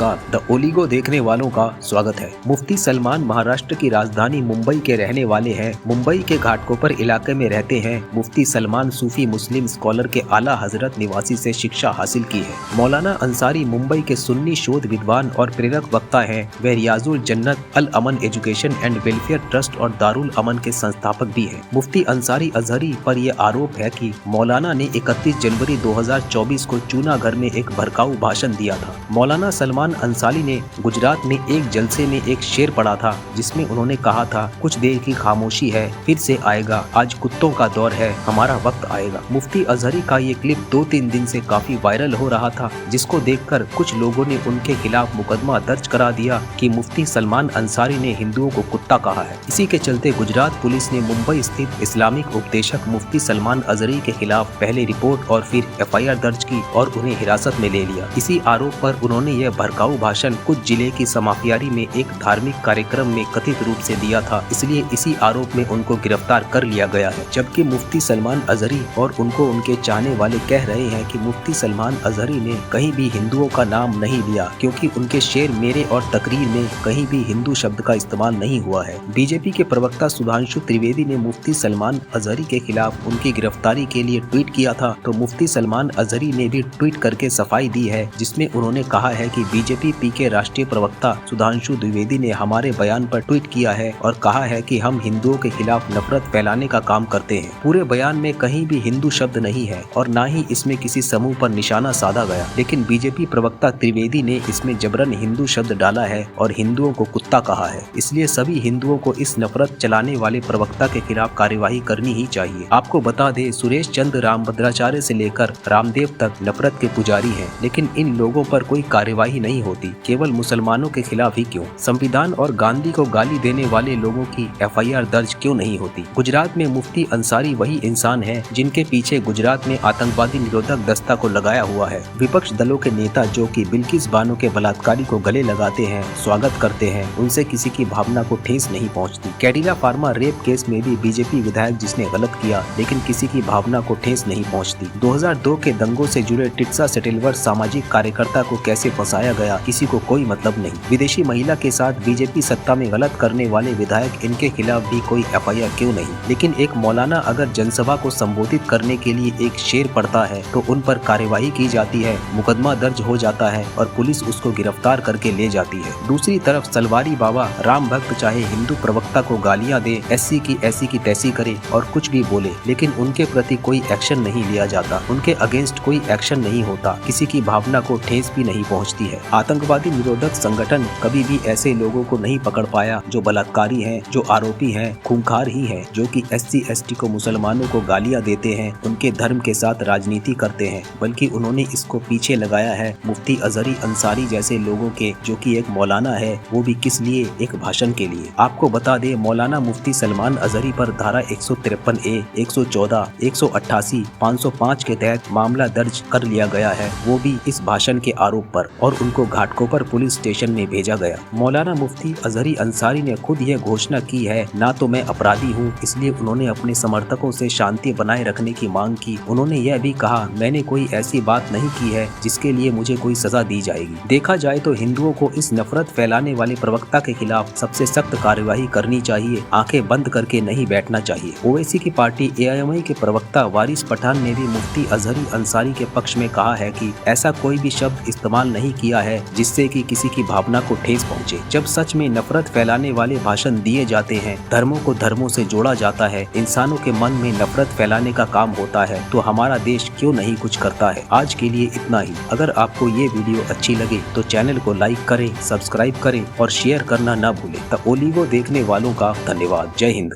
नमस्कार, the oligo देखने वालों का स्वागत है। मुफ्ती सलमान महाराष्ट्र की राजधानी मुंबई के रहने वाले हैं। मुंबई के घाटकोपर इलाके में रहते हैं। मुफ्ती सलमान सूफी मुस्लिम स्कॉलर के आला हजरत निवासी से शिक्षा हासिल की है। मौलाना अंसारी मुंबई के सुन्नी शोध विद्वान और प्रेरक वक्ता हैं। वे रियाजुल जन्नत अल अमन एजुकेशन एंड वेलफेयर ट्रस्ट और दारुल अमन के संस्थापक भी हैं। मुफ्ती अंसारी अजहरी पर यह आरोप है कि मौलाना ने 31 जनवरी 2024 को चूनागढ़ में एक भड़काऊ भाषण दिया था। मौलाना सलमान अंसारी ने गुजरात में एक जलसे में एक शेर पढ़ा था, जिसमें उन्होंने कहा था, कुछ देर की खामोशी है, फिर से आएगा, आज कुत्तों का दौर है, हमारा वक्त आएगा। मुफ्ती अजहरी का ये क्लिप 2-3 दिन से काफी वायरल हो रहा था, जिसको देखकर कुछ लोगों ने उनके खिलाफ मुकदमा दर्ज करा दिया कि मुफ्ती सलमान अंसारी ने हिंदुओं को कुत्ता कहा है। इसी के चलते गुजरात पुलिस ने मुंबई स्थित इस्लामिक उपदेशक मुफ्ती सलमान अजहरी के खिलाफ पहले रिपोर्ट और फिर FIR दर्ज की और उन्हें हिरासत में ले लिया। इसी आरोप पर उन्होंने यह भड़काऊ भाषण कुछ जिले की समाफियारी में एक धार्मिक कार्यक्रम में कथित रूप से दिया था, इसलिए इसी आरोप में उनको गिरफ्तार कर लिया गया है। जबकि मुफ्ती सलमान अजहरी और उनको उनके चाहने वाले कह रहे हैं कि मुफ्ती सलमान अजहरी ने कहीं भी हिंदुओं का नाम नहीं लिया, क्योंकि उनके शेर मेरे और तकरीर में कहीं भी हिंदू शब्द का इस्तेमाल नहीं हुआ है। बीजेपी के प्रवक्ता सुधांशु त्रिवेदी ने मुफ्ती सलमान अजहरी के खिलाफ उनकी गिरफ्तारी के लिए ट्वीट किया था, तो मुफ्ती सलमान अजहरी ने भी ट्वीट करके सफाई दी है, जिसमें उन्होंने कहा है कि बीजेपी के राष्ट्रीय प्रवक्ता सुधांशु द्विवेदी ने हमारे बयान पर ट्वीट किया है और कहा है कि हम हिंदुओं के खिलाफ नफरत फैलाने का काम करते हैं। पूरे बयान में कहीं भी हिंदू शब्द नहीं है और न ही इसमें किसी समूह पर निशाना साधा गया, लेकिन बीजेपी प्रवक्ता त्रिवेदी ने इसमें जबरन हिंदू शब्द डाला है और हिंदुओं को कुत्ता कहा है। इसलिए सभी हिंदुओं को इस नफरत चलाने वाले प्रवक्ता के खिलाफ कार्यवाही करनी ही चाहिए। आपको बता दें, सुरेश चंद्र रामभद्राचार्य से लेकर रामदेव तक नफरत के पुजारी हैं, लेकिन इन लोगों पर कोई कार्यवाही नहीं होती। केवल मुसलमानों के खिलाफ ही क्यों? संविधान और गांधी को गाली देने वाले लोगों की FIR दर्ज क्यों नहीं होती? गुजरात में मुफ्ती अंसारी वही इंसान है जिनके पीछे गुजरात में आतंकवादी निरोधक दस्ता को लगाया हुआ है। विपक्ष दलों के नेता जो कि बिल्किस बानो के बलात्कारी को गले लगाते हैं, स्वागत करते हैं, उनसे किसी की भावना को ठेस नहीं पहुँचती। कैडिला फार्मा रेप केस में भी बीजेपी विधायक जिसने गलत किया, लेकिन किसी की भावना को ठेस नहीं पहुँचती। 2002 के दंगों से जुड़े टिटसा सेटिलवर सामाजिक कार्यकर्ता को कैसे फंसाया गया, किसी को कोई मतलब नहीं। विदेशी महिला के साथ बीजेपी सत्ता में गलत करने वाले विधायक, इनके खिलाफ भी कोई FIR क्यों नहीं? लेकिन एक मौलाना अगर जनसभा को संबोधित करने के लिए एक शेर पढ़ता है तो उन पर कार्यवाही की जाती है, मुकदमा दर्ज हो जाता है और पुलिस उसको गिरफ्तार करके ले जाती है। दूसरी तरफ सलवारी बाबा राम भक्त चाहे हिंदू प्रवक्ता को गालियां दे, SC की ऐसी की तैसी करे और कुछ भी बोले, लेकिन उनके प्रति कोई एक्शन नहीं लिया जाता, उनके अगेंस्ट कोई एक्शन नहीं होता, किसी की भावना को ठेस भी नहीं पहुंचती है। आतंकवादी निरोधक संगठन कभी भी ऐसे लोगों को नहीं पकड़ पाया जो बलात्कारी हैं, जो आरोपी हैं, खूंखार ही हैं, जो कि SC ST को, मुसलमानों को गालियां देते हैं, उनके धर्म के साथ राजनीति करते हैं, बल्कि उन्होंने इसको पीछे लगाया है मुफ्ती अजहरी अंसारी जैसे लोगों के, जो कि एक मौलाना है, वो भी किस लिए? एक भाषण के लिए। आपको बता दे, मौलाना मुफ्ती सलमान अजहरी पर धारा 153A, 114, 188, 505 के तहत मामला दर्ज कर लिया गया है, वो भी इस भाषण के आरोप पर, और उनको घाटकोपर पुलिस स्टेशन में भेजा गया। मौलाना मुफ्ती अजहरी अंसारी ने खुद यह घोषणा की है, ना तो मैं अपराधी हूँ, इसलिए उन्होंने अपने समर्थकों से शांति बनाए रखने की मांग की। उन्होंने यह भी कहा, मैंने कोई ऐसी बात नहीं की है जिसके लिए मुझे कोई सजा दी जाएगी। देखा जाए तो हिंदुओं को इस नफरत फैलाने वाले प्रवक्ता के खिलाफ सबसे सख्त कार्यवाही करनी चाहिए, आंखें बंद करके नहीं बैठना चाहिए। ओवैसी की पार्टी AIMI के प्रवक्ता वारिस पठान ने भी मुफ्ती अजहरी अंसारी के पक्ष में कहा है कि ऐसा कोई भी शब्द इस्तेमाल नहीं किया है जिससे कि किसी की भावना को ठेस पहुंचे। जब सच में नफरत फैलाने वाले भाषण दिए जाते हैं, धर्मों को धर्मों से जोड़ा जाता है, इंसानों के मन में नफरत फैलाने का काम होता है, तो हमारा देश क्यों नहीं कुछ करता है। आज के लिए इतना ही। अगर आपको ये वीडियो अच्छी लगे तो चैनल को लाइक करें, सब्सक्राइब करें और शेयर करना न भूलें। द ओलिगो देखने वालों का धन्यवाद। जय हिंद।